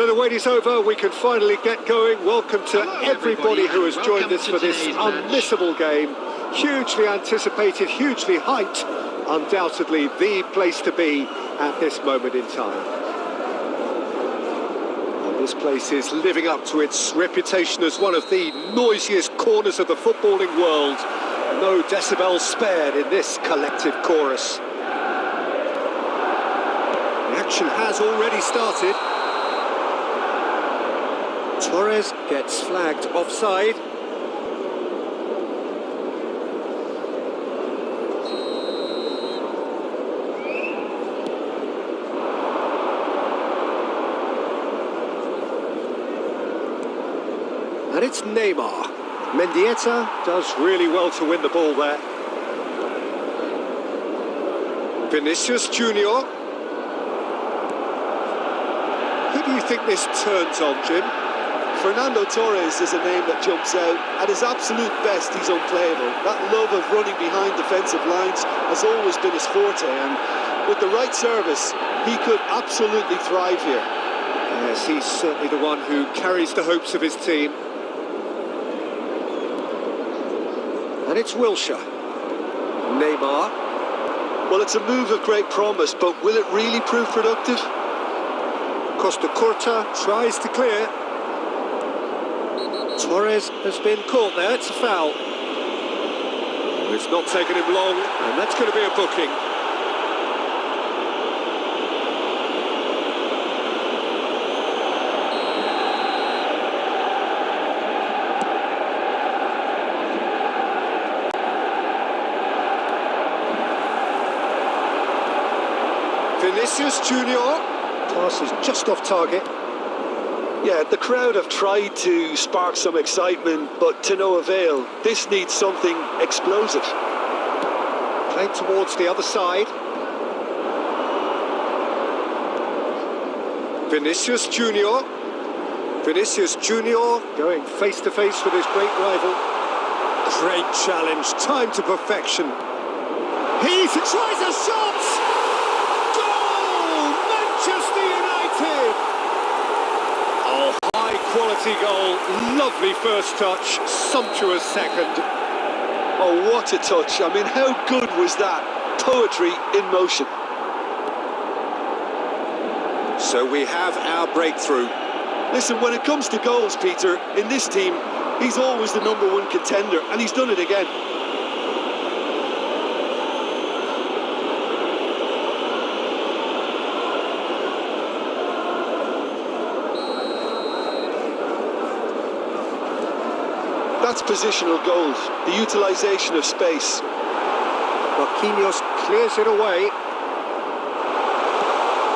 So the wait is over, we can finally get going. Welcome to everybody who has joined us for this unmissable game. Hugely anticipated, hugely hyped. Undoubtedly the place to be at this moment in time. And this place is living up to its reputation as one of the noisiest corners of the footballing world. No decibels spared in this collective chorus. The action has already started. Torres gets flagged offside. And it's Neymar. Mendieta does really well to win the ball there. Vinicius Junior. Who do you think this turns on, Jim? Fernando Torres is a name that jumps out. At his absolute best, he's unplayable. That love of running behind defensive lines has always been his forte, and with the right service, he could absolutely thrive here. Yes, he's certainly the one who carries the hopes of his team. And it's Wilshere. Neymar. Well, it's a move of great promise, but will it really prove productive? Costa Curta tries to clear. Torres has been caught there, it's a foul. It's not taken him long, and that's going to be a booking. Vinicius Junior. Pass is just off target. Yeah, the crowd have tried to spark some excitement, but to no avail. This needs something explosive. Played towards the other side. Vinicius Junior. Vinicius Junior going face to face with his great rival. Great challenge, time to perfection. He tries a shot! Goal! Manchester United! Quality goal, lovely first touch, sumptuous second. Oh, what a touch. I mean, how good was that? Poetry in motion. So we have our breakthrough. Listen, when it comes to goals, Peter, in this team, he's always the #1 contender, and he's done it again. That's positional goals, the utilisation of space. Marquinhos clears it away.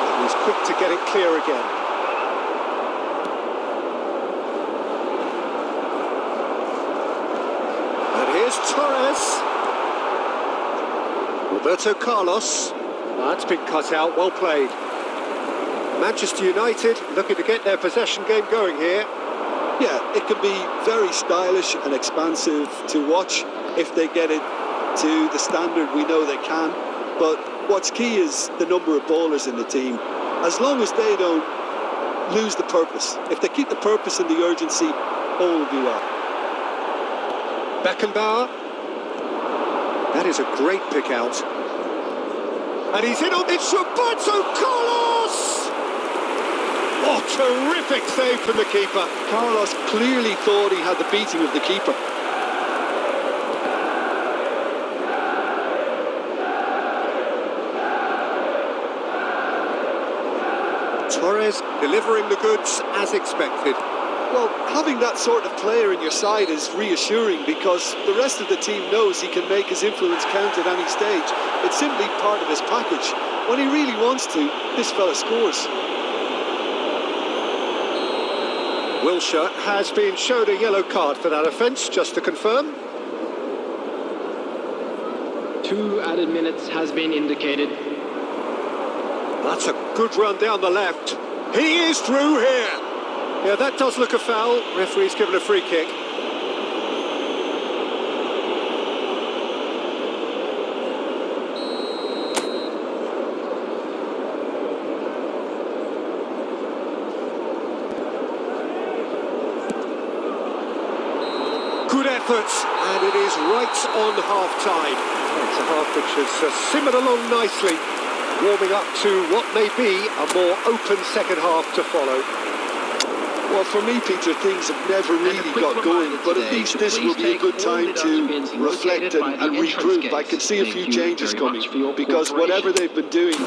And he's quick to get it clear again. And here's Torres. Roberto Carlos. That's been cut out, well played. Manchester United looking to get their possession game going here. Yeah, it could be very stylish and expansive to watch if they get it to the standard we know they can. But what's key is the number of ballers in the team. As long as they don't lose the purpose, if they keep the purpose and the urgency, all will be well. Beckenbauer. That is a great pick out. And he's in on it, Roberto Carlos! Oh, terrific save from the keeper. Carlos clearly thought he had the beating of the keeper. Torres delivering the goods as expected. Well, having that sort of player in your side is reassuring because the rest of the team knows he can make his influence count at any stage. It's simply part of his package. When he really wants to, this fella scores. Wilshere has been shown a yellow card for that offence, just to confirm. 2 added minutes has been indicated. That's a good run down the left. He is through here. Yeah, that does look a foul. Referee's given a free kick. Good effort, and it is right on half-time. It's a half which has simmered along nicely, warming up to what may be a more open second half to follow. Well, for me, Peter, things have never really got going, but at least this will be a good time to reflect and regroup. I can see a few changes coming, because whatever they've been doing,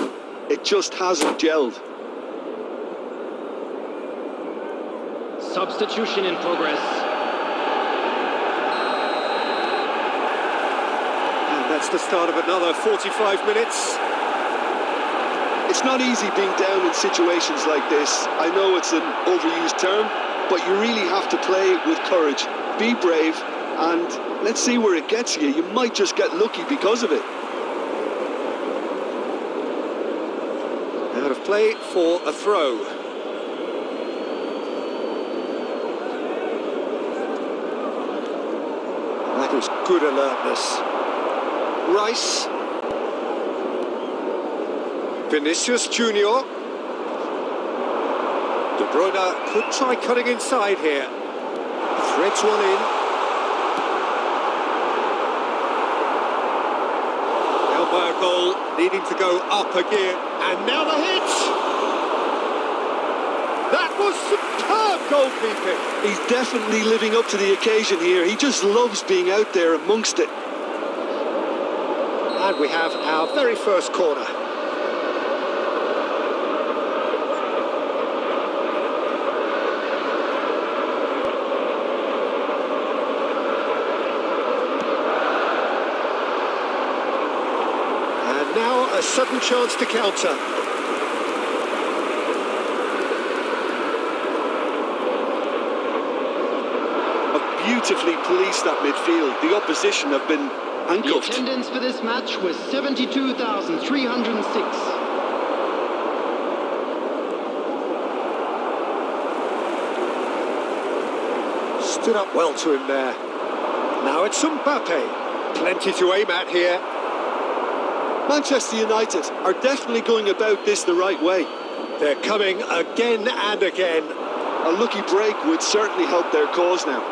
it just hasn't gelled. Substitution in progress. And that's the start of another 45 minutes. It's not easy being down in situations like this. I know it's an overused term, but you really have to play with courage. Be brave, and let's see where it gets you. You might just get lucky because of it. Out of play for a throw. That was good alertness. Rice. Vinicius Junior. De Bruyne could try cutting inside here. Threads one in. Now goal, needing to go up a gear. And now the hit! That was superb goalkeeping. He's definitely living up to the occasion here. He just loves being out there amongst it. And we have our very first corner. Now a sudden chance to counter. Beautifully policed that midfield. The opposition have been handcuffed. The attendance for this match was 72,306. Stood up well to him there. Now it's Mbappe. Plenty to aim at here. Manchester United are definitely going about this the right way. They're coming again and again. A lucky break would certainly help their cause now.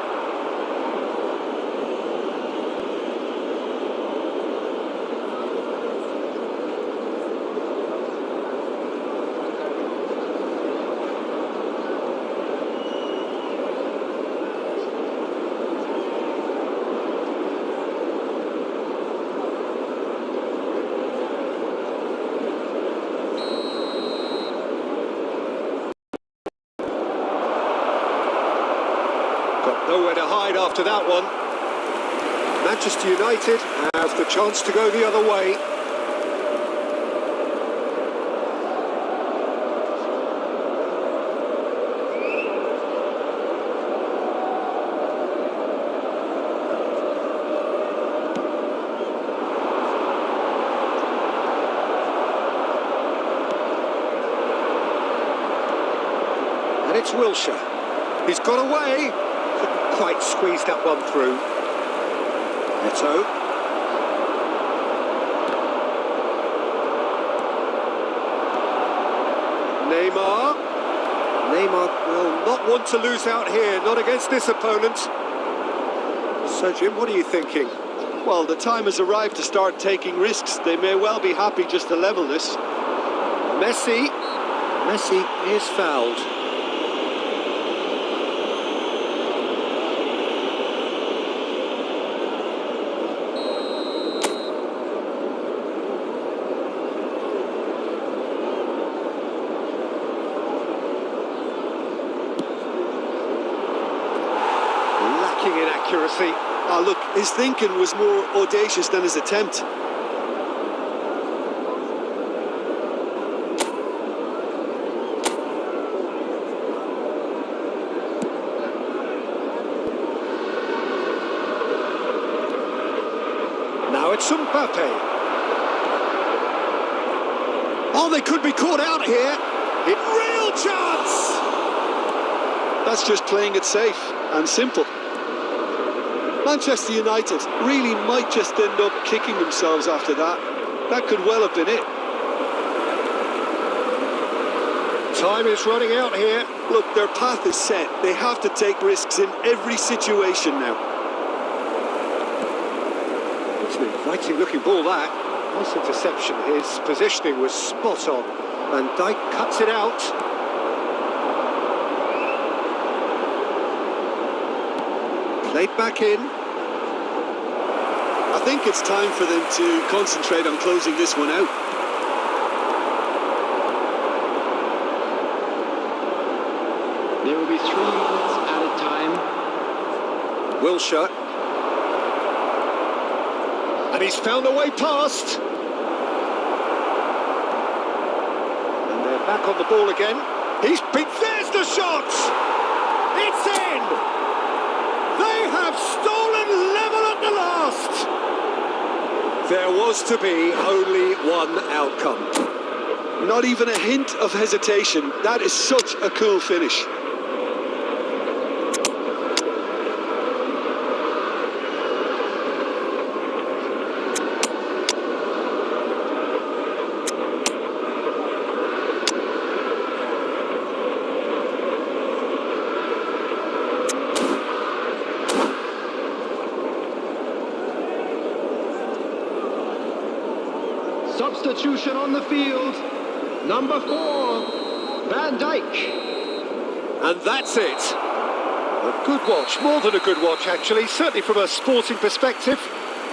Nowhere to hide after that one. Manchester United have the chance to go the other way. And it's Wilshere. He's got away. Couldn't quite squeeze that one through. Neto. Neymar will not want to lose out here, not against this opponent. So, Jim, what are you thinking? Well, the time has arrived to start taking risks. They may well be happy just to level this. Messi is fouled. In accuracy. Oh, look, his thinking was more audacious than his attempt. Now it's Mbappe. Oh, they could be caught out here. Real chance! That's just playing it safe and simple. Manchester United really might just end up kicking themselves after that. That could well have been it. Time is running out here. Look, their path is set. They have to take risks in every situation now. It's an inviting looking ball, that. Nice interception. His positioning was spot on. And Dijk cuts it out. Played back in. I think it's time for them to concentrate on closing this one out. There will be 3 minutes at a time. Wilshere. And he's found a way past. And they're back on the ball again. He's picked. There's the shot! It's in! They have stolen level at the last! There was to be only one outcome. Not even a hint of hesitation. That is such a cool finish. Substitution on the field. Number 4, Van Dijk. And that's it. A good watch, more than a good watch actually, certainly from a sporting perspective.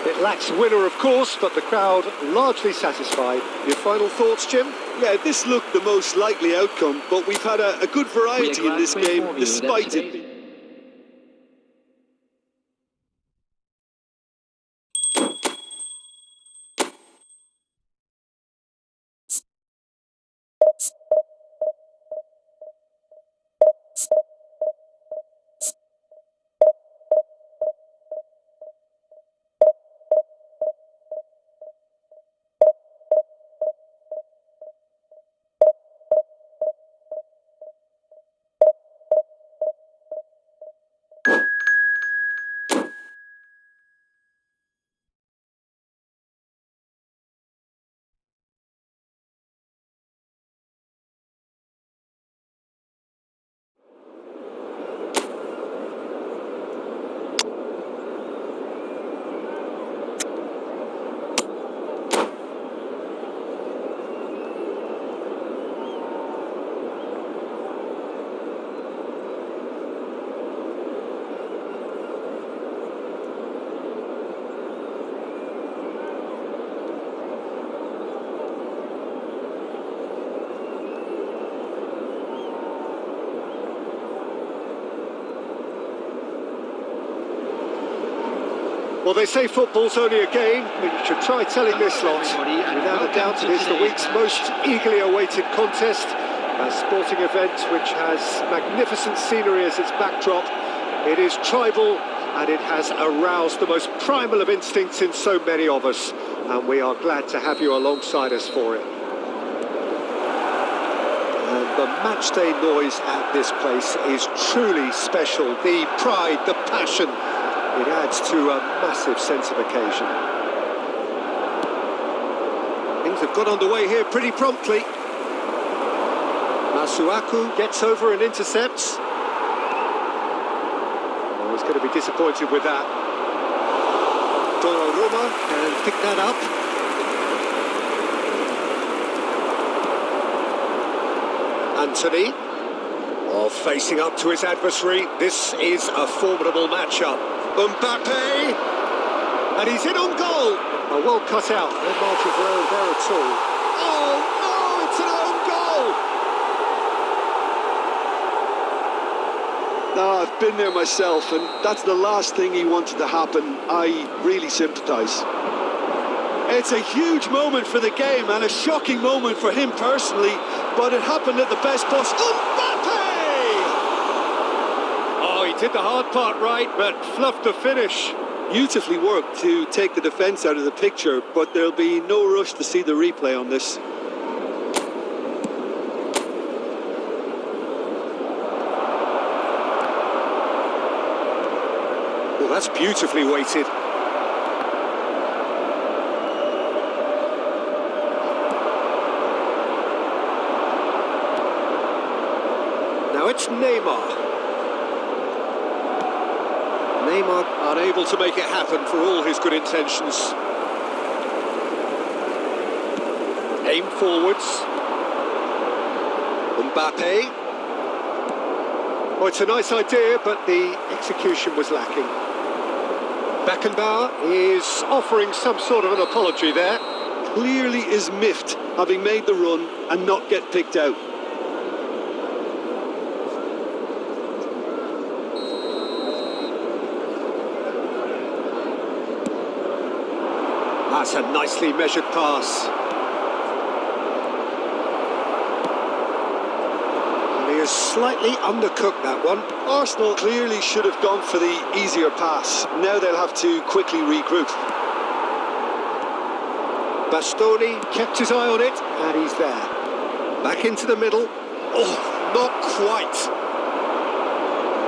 It lacks winner, of course, but the crowd largely satisfied. Your final thoughts, Jim? Yeah, this looked the most likely outcome, but we've had a good variety in this game, despite it. Well, they say football's only a game, but you should try telling this lot. Without a doubt, it is the week's most eagerly awaited contest. A sporting event which has magnificent scenery as its backdrop. It is tribal, and it has aroused the most primal of instincts in so many of us. And we are glad to have you alongside us for it. And the matchday noise at this place is truly special. The pride, the passion. It adds to a massive sense of occasion. Things have got underway here pretty promptly. Masuaku gets over and intercepts. Oh, he's going to be disappointed with that. Donnarumma can pick that up. Anthony, facing up to his adversary. This is a formidable matchup. Mbappe, and he's in on goal. Oh, well cut out, no margin for error there at all. Oh no, it's an own goal. No, I've been there myself, and that's the last thing he wanted to happen. I really sympathise. It's a huge moment for the game and a shocking moment for him personally, but it happened at the best possible. Mbappe! He did the hard part right, but fluffed the finish. Beautifully worked to take the defence out of the picture, but there'll be no rush to see the replay on this. Well, that's beautifully weighted. Now it's Neymar. Neymar unable to make it happen for all his good intentions. Aim forwards. Mbappe. Oh, it's a nice idea, but the execution was lacking. Beckenbauer is offering some sort of an apology there. Clearly is miffed, having made the run and not get picked out. That's a nicely measured pass. And he has slightly undercooked that one. Arsenal clearly should have gone for the easier pass. Now they'll have to quickly regroup. Bastoni kept his eye on it, and he's there. Back into the middle. Oh, not quite.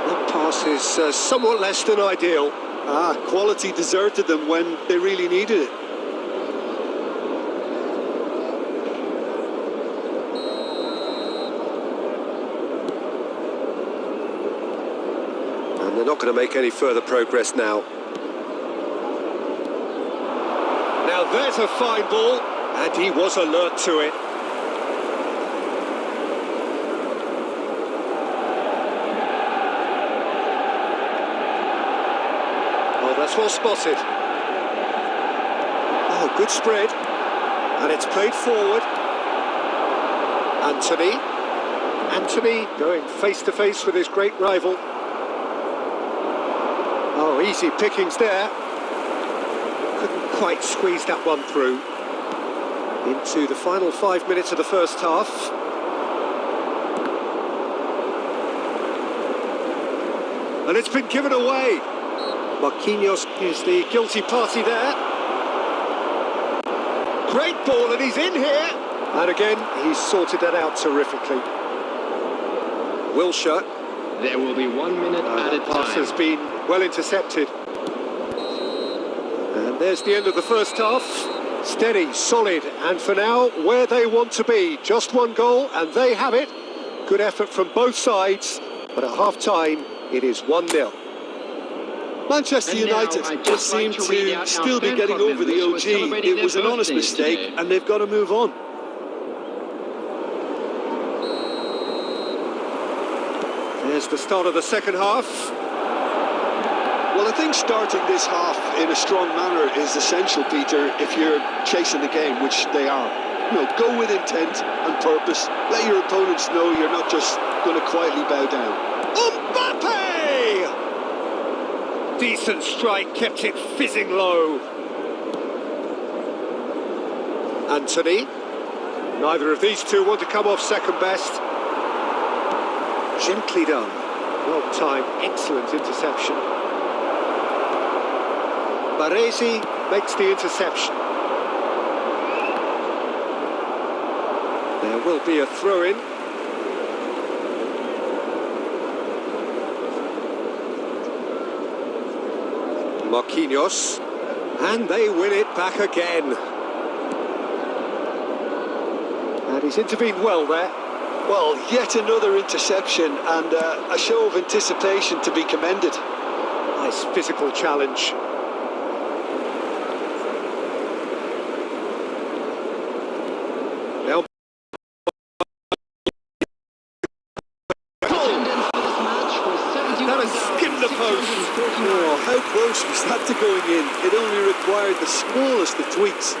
That pass is somewhat less than ideal. Quality deserted them when they really needed it. And they're not going to make any further progress now. Now there's a fine ball, and he was alert to it. Oh, that's well spotted. Oh, good spread. And it's played forward. Anthony going face-to-face with his great rival. Oh, easy pickings there. Couldn't quite squeeze that one through. Into the final 5 minutes of the first half. And it's been given away. Marquinhos is the guilty party there. Great ball, and he's in here. And again, he's sorted that out terrifically. Wilshere. There will be 1 minute added pass time. has been well intercepted. And there's the end of the first half. Steady, solid, and for now, where they want to be. Just one goal, and they have it. Good effort from both sides, but at half-time, it is 1-0. Manchester United just seem to still be getting over the OG. It was an honest mistake, and they've got to move on. There's the start of the second half. Well, I think starting this half in a strong manner is essential, Peter, if you're chasing the game, which they are. You know, go with intent and purpose. Let your opponents know you're not just going to quietly bow down. Mbappe! Decent strike, kept it fizzing low. Anthony. Neither of these two want to come off second best. Gently done. Well timed, excellent interception. Baresi makes the interception. There will be a throw-in. Marquinhos. And they win it back again. And he's intervened well there. Well, yet another interception and a show of anticipation to be commended. Nice physical challenge. Now, that has skimmed the post. Oh, how close was that to going in? It only required the smallest of tweaks.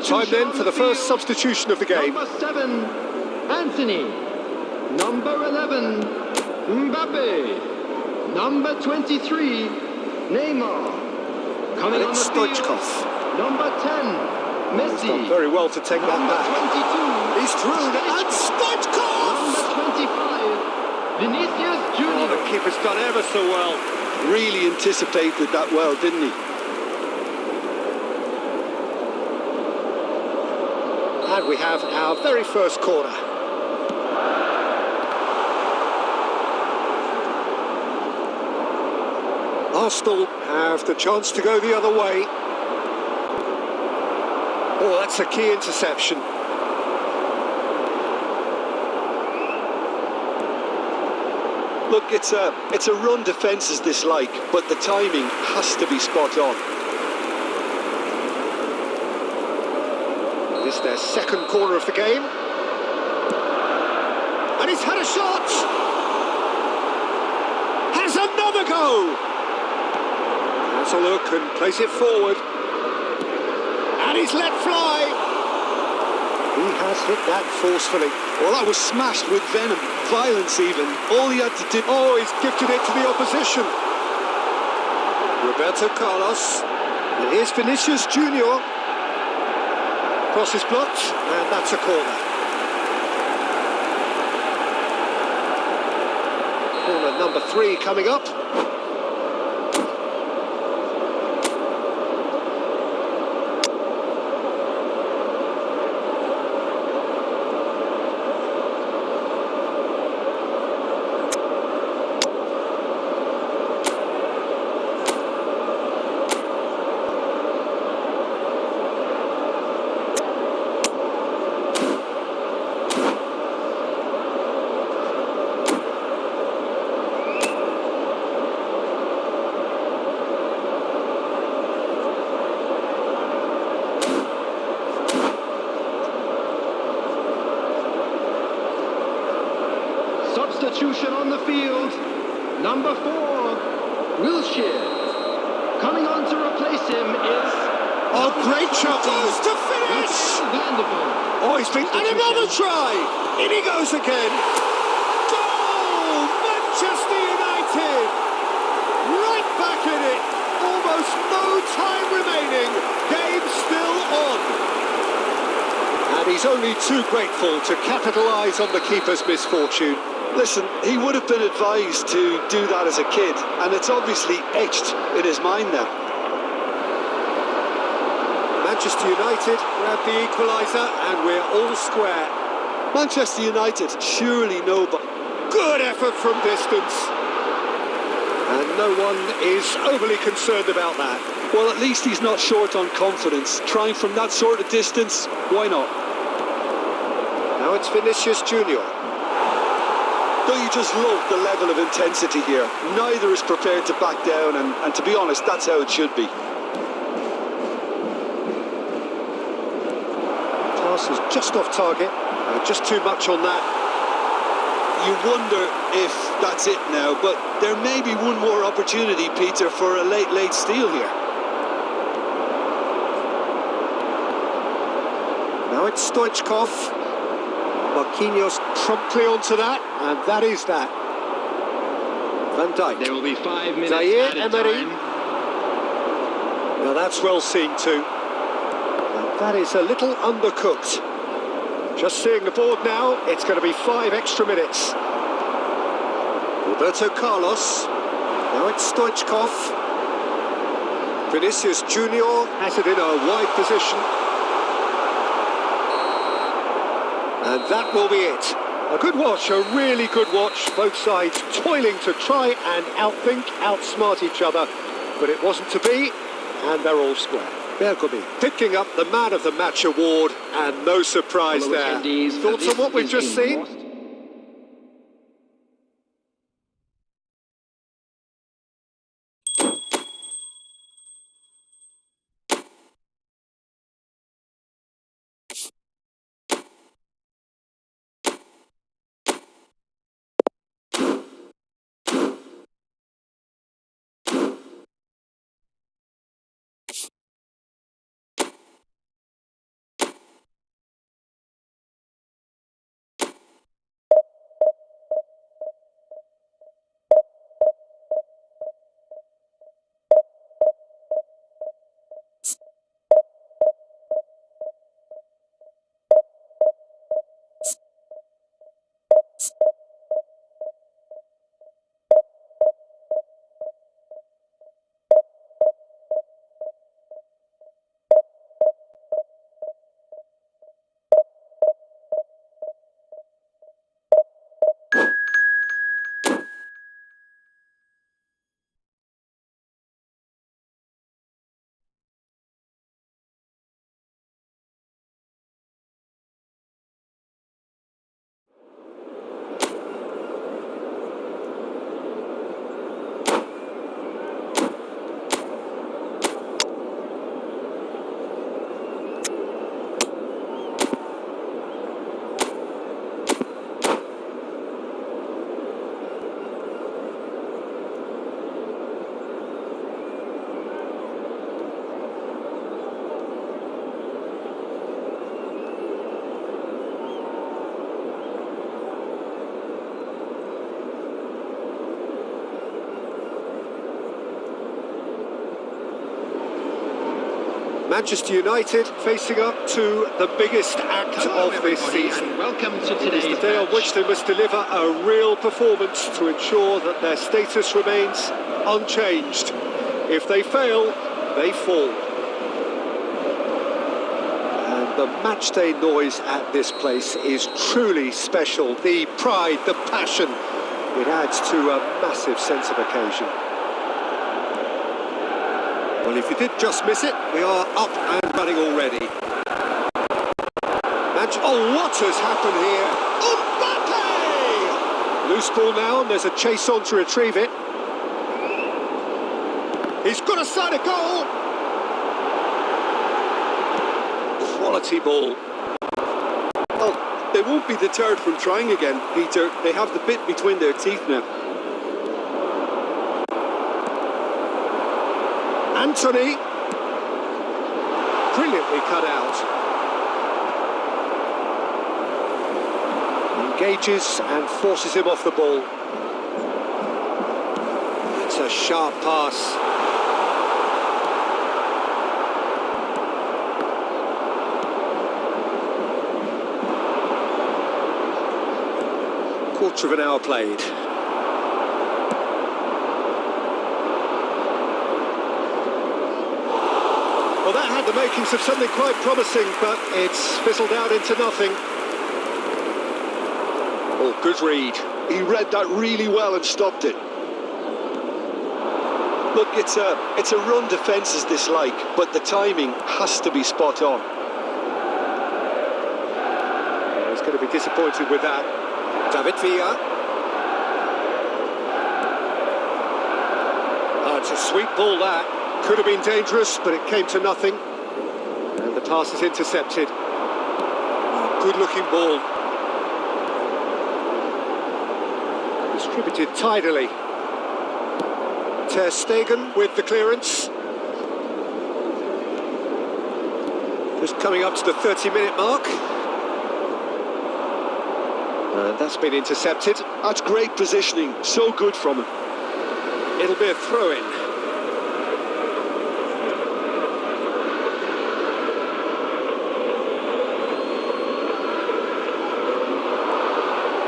Time then for the first substitution of the game. Number 7, Anthony. Number 11, Mbappe. Number 23, Neymar. Coming And on it's the field, Stoichkov. number 10, He's done Messi. very well to take that Number back. 22, He's through, and Stoichkov! number 25, Vinicius Oh, Junior. the keeper's done ever so well. Really anticipated that well, didn't he? And we have our very first corner. Arsenal have the chance to go the other way. Oh, that's a key interception. Look, it's a run defence's dislike, but the timing has to be spot on. This is their second corner of the game. And he's had a shot! Has another go! Has a look and plays it forward. And he's let fly! He has hit that forcefully. Well, that was smashed with venom, violence even. All he had to do... Oh, he's gifted it to the opposition. Roberto Carlos. And here's Vinicius Junior. Cross is blocked, and that's a corner. Corner number 3 coming up. Substitution on the field. Number 4, Wilshere. Coming on to replace him is... Oh, great shot! Goes to finish! Oh, he's been... And another try! In he goes again! Goal! Manchester United! Right back in it! Almost no time remaining. Game still on. And he's only too grateful to capitalise on the keeper's misfortune. Listen, he would have been advised to do that as a kid, and it's obviously etched in his mind now. Manchester United grab the equaliser, and we're all square. Manchester United surely know, but good effort from distance. And no one is overly concerned about that. Well, at least he's not short on confidence. Trying from that sort of distance, why not? Now it's Vinicius Junior. Don't you just love the level of intensity here? Neither is prepared to back down, and to be honest, that's how it should be. Pass is just off target, just too much on that. You wonder if that's it now, but there may be one more opportunity, Peter, for a late steal here. Now it's Stoichkov. Marquinhos promptly onto that, and that is that. Van Dijk. There will be 5 minutes Zaire added Emery. time. Now that's well seen too. And that is a little undercooked. Just seeing the board now, it's going to be 5 extra minutes. Roberto Carlos. Now it's Stoichkov. Vinicius Junior has it in a wide position. And that will be it. A good watch, a really good watch. Both sides toiling to try and outthink, outsmart each other. But it wasn't to be, and they're all square. Bergomi picking up the Man of the Match award, and no surprise there. Thoughts on what we've just seen? Manchester United facing up to the biggest act of this season. And welcome to It today's is the day on match. which they must deliver a real performance to ensure that their status remains unchanged. If they fail, they fall. And the matchday noise at this place is truly special. The pride, the passion, it adds to a massive sense of occasion. Well, if you did just miss it, we are up and running already. Oh, what has happened here? Mbappe! Loose ball now, and there's a chase on to retrieve it. He's got a side of goal. Quality ball. Well, they won't be deterred from trying again, Peter. They have the bit between their teeth now. Anthony. Brilliantly cut out. Engages and forces him off the ball. It's a sharp pass. Quarter of an hour played. Well, that had the makings of something quite promising, but it's fizzled out into nothing. Oh, good read. He read that really well and stopped it. Look, it's a run defence's dislike, but the timing has to be spot on. Yeah, he's going to be disappointed with that. David Villa. Oh, it's a sweet ball, that. Could have been dangerous, but it came to nothing. And the pass is intercepted. Oh, good-looking ball. Distributed tidily. Ter Stegen with the clearance. Just coming up to the 30-minute mark. And that's been intercepted. That's great positioning, so good from him. It'll be a throw-in.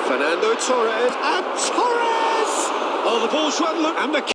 Fernando Torres, and Torres! Oh, the ball's run, look, and the